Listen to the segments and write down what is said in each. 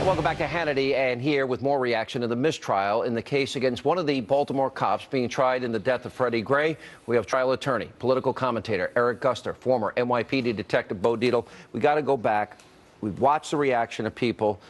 Welcome back to Hannity, and here with more reaction to the mistrial in the case against one of the Baltimore cops being tried in the death of Freddie Gray. We have trial attorney, political commentator Eric Guster, former NYPD detective Bo Dietl. We got to go back. We've watched the reaction of people.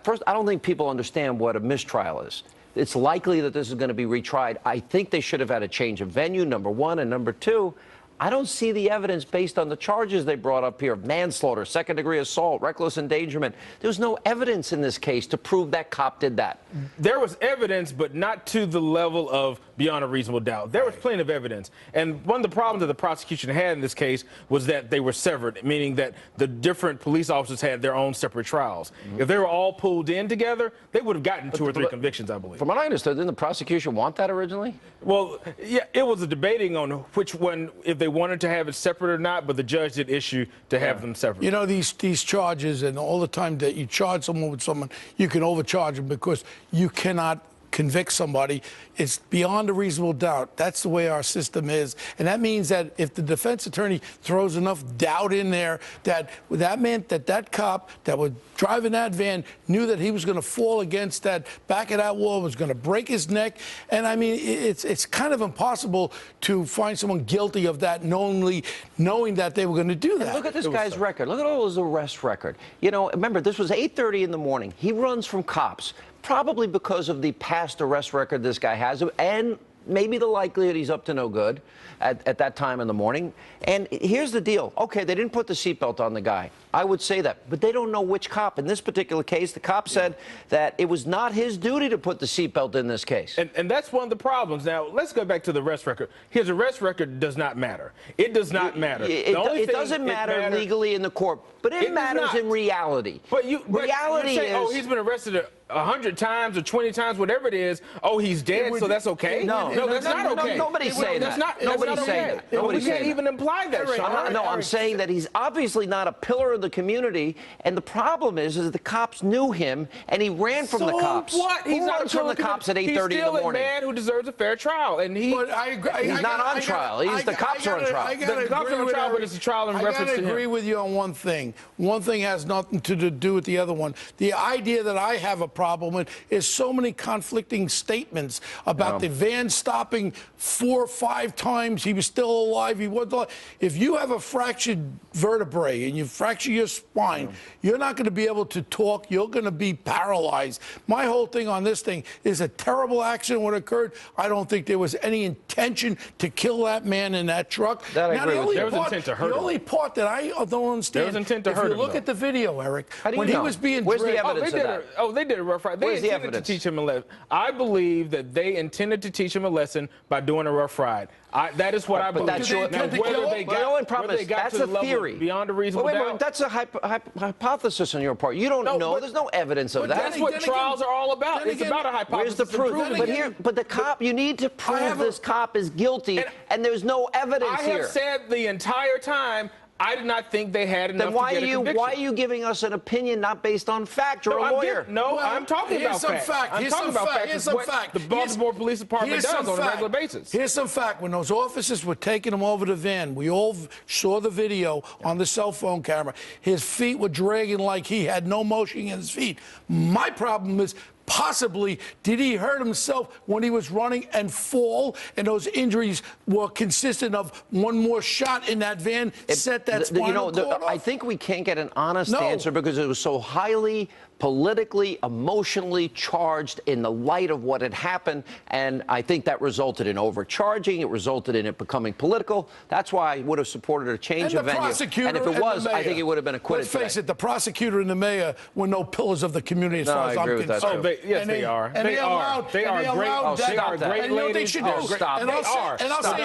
First, I don't think people understand what a mistrial is. It's likely that this is going to be retried. I think they should have had a change of venue, number one, and number two, I don't see the evidence based on the charges they brought up here: manslaughter, second-degree assault, reckless endangerment. There's no evidence in this case to prove that cop did that. There was evidence, but not to the level of beyond a reasonable doubt. There was plenty of evidence. And one of the problems that the prosecution had in this case was that they were severed, meaning that the different police officers had their own separate trials. If they were all pulled in together, they would have gotten two or three convictions, I believe. From what I understood, didn't the prosecution want that originally? Well, yeah, it was a debating on which one, if they wanted to have it separate or not, but the judge did issue to have them separate. You know, these charges, and all the time that you charge someone with someone, you can overcharge them because you cannot convict somebody. It's beyond a reasonable doubt. That's the way our system is. And that means that if the defense attorney throws enough doubt in there, that meant that that cop that was driving that van knew that he was going to fall against that back of that wall, was going to break his neck. And I mean, it's kind of impossible to find someone guilty of that knowing that they were going to do that. And look at this guy's record. Look at all his arrest record. You know, remember, this was 8:30 in the morning. He runs from cops, probably because of the past arrest record this guy has, and maybe the likelihood he's up to no good at that time in the morning. And here's the deal. Okay, they didn't put the seatbelt on the guy. I would say that. But they don't know which cop. In this particular case, the cop said that it was not his duty to put the seatbelt in this case. And that's one of the problems. Now, let's go back to the arrest record. His arrest record does not matter. It does not matter. It doesn't matter legally in the court, but it matters in reality. But reality you're saying, is... oh, he's been arrested 100 times or 20 times, whatever it is. Oh, he's dead, so that's okay? No, that's not okay. Nobody's saying that. Nobody's saying that. We can't even imply that, Sean. No, I'm saying that he's obviously not a pillar of the community, and the problem is the cops knew him, and he ran from the cops. So what? He's not from the cops at 8:30 in the morning. He's still a man who deserves a fair trial, and he's not on trial. The cops are on trial. The cops are on trial, but it's a trial in reference to him. I agree with you on one thing. One thing has nothing to do with the other one. The idea that I have a problem with is so many conflicting statements about the van stopping 4 or 5 times. He was still alive. He wasn't alive. If you have a fractured vertebrae and you fracture your spine, you're not going to be able to talk. You're going to be paralyzed. My whole thing on this thing is a terrible accident when it occurred. I don't think there was any intention to kill that man in that truck. That I agree with. There was intent to hurt him. The only part that I don't understand, there was intent to hurt him, if you look at the video, Eric, when he was being Where's dragged, the evidence of that? Oh, they did a rough ride. They intended to teach him a lesson. I believe that they intended to teach him a lesson by doing a rough ride. That is what I believe. That's a theory. Beyond a reasonable doubt. That's a hypothesis on your part. You don't know. There's no evidence of that. That's what trials are all about. It's about a hypothesis. Where's the proof? But the cop, you need to prove this cop is guilty, and there's no evidence here. I have said the entire time, I did not think they had enough to get a conviction. Then why are you giving us an opinion not based on fact? You're a lawyer. I'm talking about fact. I'm talking about fact. Here's some fact. The Baltimore Police Department does on a regular basis. Here's some fact. When those officers were taking him over the van, we all saw the video on the cell phone camera. His feet were dragging like he had no motion in his feet. My problem is, possibly, did he hurt himself when he was running and fall? And those injuries were consistent of one more shot in that van, set that spinal cord off? I think we can't get an honest answer because it was so highly politically, emotionally charged in the light of what had happened, and I think that resulted in overcharging. It resulted in it becoming political. That's why I would have supported a change of venue. And if it was, I think it would have been acquitted. Let's face it, the prosecutor and the mayor were no pillars of the community as far as I'm concerned. Yes, they are. They are. They are great. They are great ladies. And I'll say it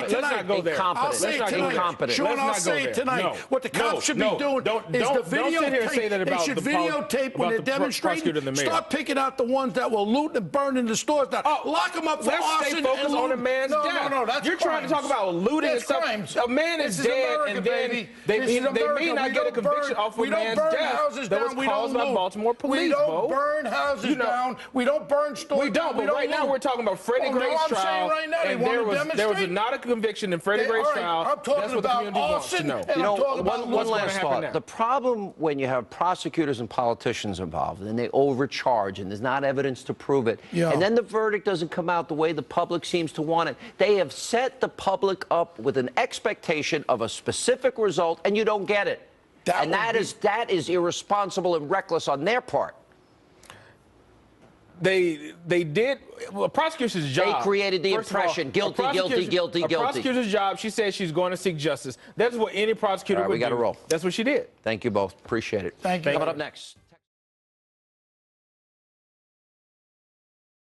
tonight. I'll say it tonight. Sean, I'll say it tonight. What the cops should be doing is the videotape. They should videotape when they're demonstrating. Start picking out the ones that will loot and burn in the stores. Now, lock them up for arson. Let's stay focused on a man's death. No, that's You're trying to talk about looting and stuff. A man is dead, and then they may not get a conviction off of a man's death that was caused by Baltimore police. We don't burn houses down. We don't burn stores. We don't, but right now we're talking about Freddie Gray's trial. Right now, and there was not a conviction in Freddie Gray's trial. I'm talking That's what the about community wants to know. You know, one last thought. now. The problem when you have prosecutors and politicians involved and they overcharge and there's not evidence to prove it, and then the verdict doesn't come out the way the public seems to want it, they have set the public up with an expectation of a specific result and you don't get it. That is irresponsible and reckless on their part. They did. Well, a prosecutor's job. They created the impression. Guilty, guilty, guilty, guilty. A prosecutor's job. She said she's going to seek justice. That's what any prosecutor would do. We got to roll. That's what she did. Thank you both. Appreciate it. Thank you. Coming up next.